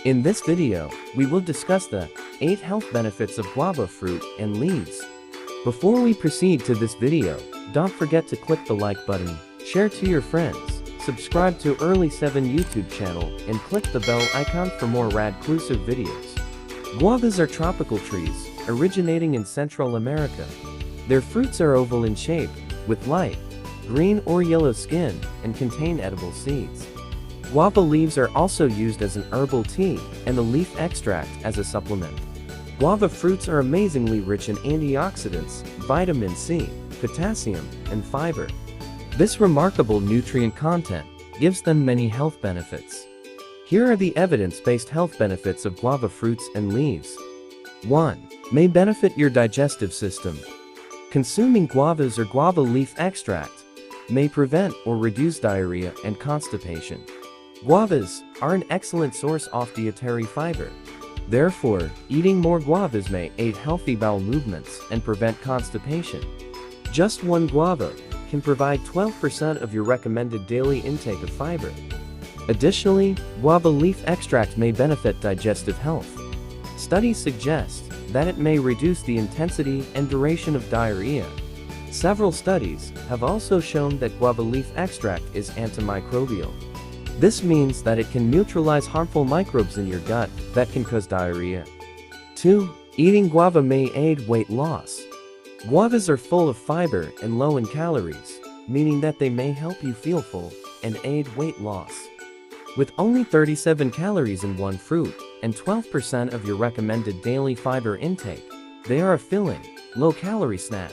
In this video, we will discuss the 8 health benefits of guava fruit and leaves. Before we proceed to this video, don't forget to click the like button, share to your friends, subscribe to Earlyseven YouTube channel, and click the bell icon for more rad-clusive videos. Guavas are tropical trees, originating in Central America. Their fruits are oval in shape, with light green or yellow skin, and contain edible seeds. Guava leaves are also used as an herbal tea, and the leaf extract as a supplement. Guava fruits are amazingly rich in antioxidants, vitamin C, potassium, and fiber. This remarkable nutrient content gives them many health benefits. Here are the evidence-based health benefits of guava fruits and leaves. 1. May benefit your digestive system. Consuming guavas or guava leaf extract may prevent or reduce diarrhea and constipation. Guavas are an excellent source of dietary fiber. Therefore, eating more guavas may aid healthy bowel movements and prevent constipation. Just one guava can provide 12% of your recommended daily intake of fiber. Additionally, guava leaf extract may benefit digestive health. Studies suggest that it may reduce the intensity and duration of diarrhea. Several studies have also shown that guava leaf extract is antimicrobial. This means that it can neutralize harmful microbes in your gut that can cause diarrhea. 2. Eating guava may aid weight loss. Guavas are full of fiber and low in calories, meaning that they may help you feel full and aid weight loss. With only 37 calories in one fruit and 12% of your recommended daily fiber intake, they are a filling, low-calorie snack.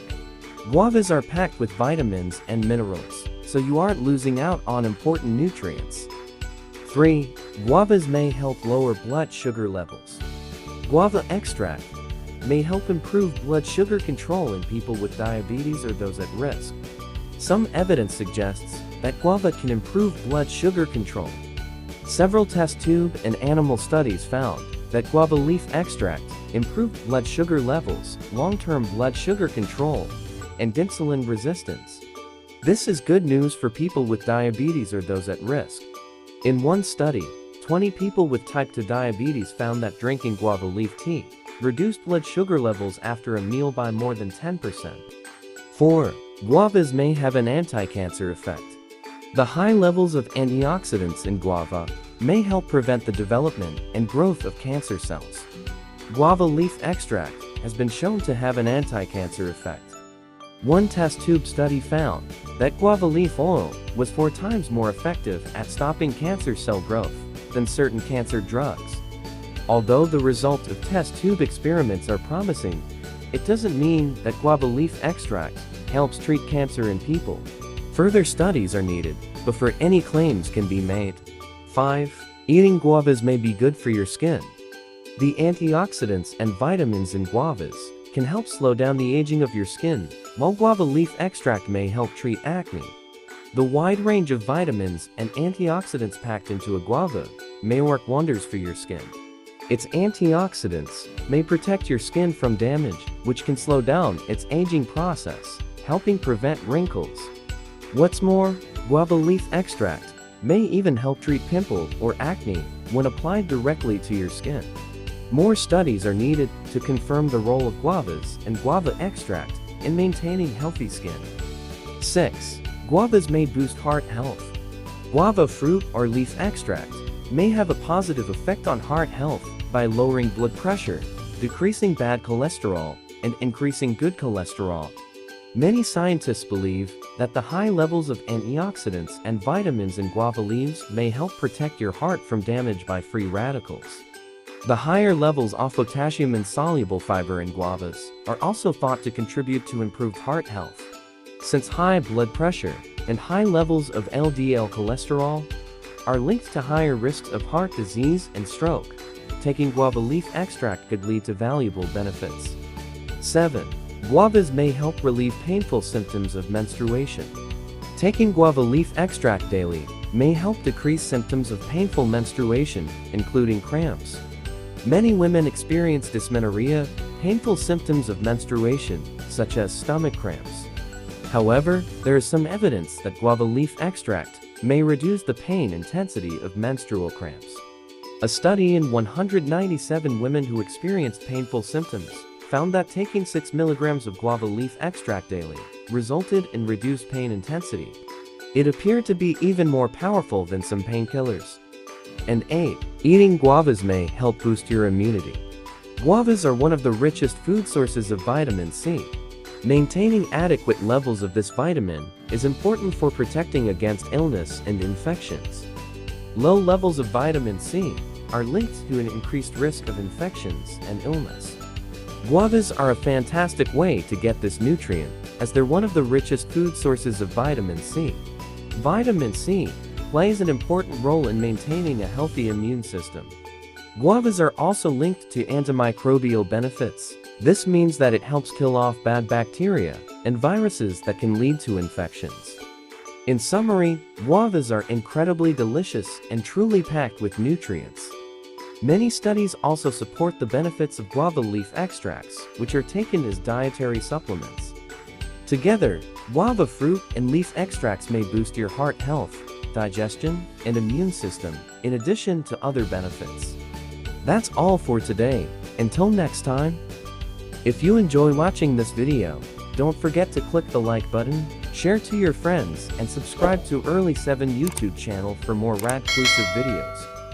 Guavas are packed with vitamins and minerals, so you aren't losing out on important nutrients. 3. Guavas may help lower blood sugar levels. Guava extract may help improve blood sugar control in people with diabetes or those at risk. Some evidence suggests that guava can improve blood sugar control. Several test tube and animal studies found that guava leaf extract improved blood sugar levels, long-term blood sugar control, and insulin resistance. This is good news for people with diabetes or those at risk. In one study, 20 people with type 2 diabetes found that drinking guava leaf tea reduced blood sugar levels after a meal by more than 10%. 4. Guavas may have an anti-cancer effect. The high levels of antioxidants in guava may help prevent the development and growth of cancer cells. Guava leaf extract has been shown to have an anti-cancer effect. One test tube study found that guava leaf oil was 4 times more effective at stopping cancer cell growth than certain cancer drugs. Although the result of test tube experiments are promising, it doesn't mean that guava leaf extract helps treat cancer in people. Further studies are needed before any claims can be made. 5. Eating guavas may be good for your skin. The antioxidants and vitamins in guavas can help slow down the aging of your skin, while guava leaf extract may help treat acne. The wide range of vitamins and antioxidants packed into a guava may work wonders for your skin. Its antioxidants may protect your skin from damage, which can slow down its aging process, helping prevent wrinkles. What's more, guava leaf extract may even help treat pimple or acne when applied directly to your skin. More studies are needed to confirm the role of guavas and guava extract in maintaining healthy skin. 6. Guavas may boost heart health. Guava fruit or leaf extract may have a positive effect on heart health by lowering blood pressure, decreasing bad cholesterol, and increasing good cholesterol. Many scientists believe that the high levels of antioxidants and vitamins in guava leaves may help protect your heart from damage by free radicals. The higher levels of potassium and soluble fiber in guavas are also thought to contribute to improved heart health. Since high blood pressure and high levels of LDL cholesterol are linked to higher risks of heart disease and stroke, taking guava leaf extract could lead to valuable benefits. 7. Guavas may help relieve painful symptoms of menstruation. Taking guava leaf extract daily may help decrease symptoms of painful menstruation, including cramps. Many women experience dysmenorrhea, painful symptoms of menstruation, such as stomach cramps. However, there is some evidence that guava leaf extract may reduce the pain intensity of menstrual cramps. A study in 197 women who experienced painful symptoms found that taking 6 milligrams of guava leaf extract daily resulted in reduced pain intensity. It appeared to be even more powerful than some painkillers. And 8. Eating guavas may help boost your immunity. Guavas are one of the richest food sources of vitamin C. Maintaining adequate levels of this vitamin is important for protecting against illness and infections. Low levels of vitamin C are linked to an increased risk of infections and illness. Guavas are a fantastic way to get this nutrient, as they're one of the richest food sources of vitamin C. Vitamin C plays an important role in maintaining a healthy immune system. Guavas are also linked to antimicrobial benefits. This means that it helps kill off bad bacteria and viruses that can lead to infections. In summary, guavas are incredibly delicious and truly packed with nutrients. Many studies also support the benefits of guava leaf extracts, which are taken as dietary supplements. Together, guava fruit and leaf extracts may boost your heart health, digestion, and immune system, in addition to other benefits. That's all for today. Until next time. If you enjoy watching this video, don't forget to click the like button, share to your friends, and subscribe to Earlyseven YouTube channel for more rad-clusive videos.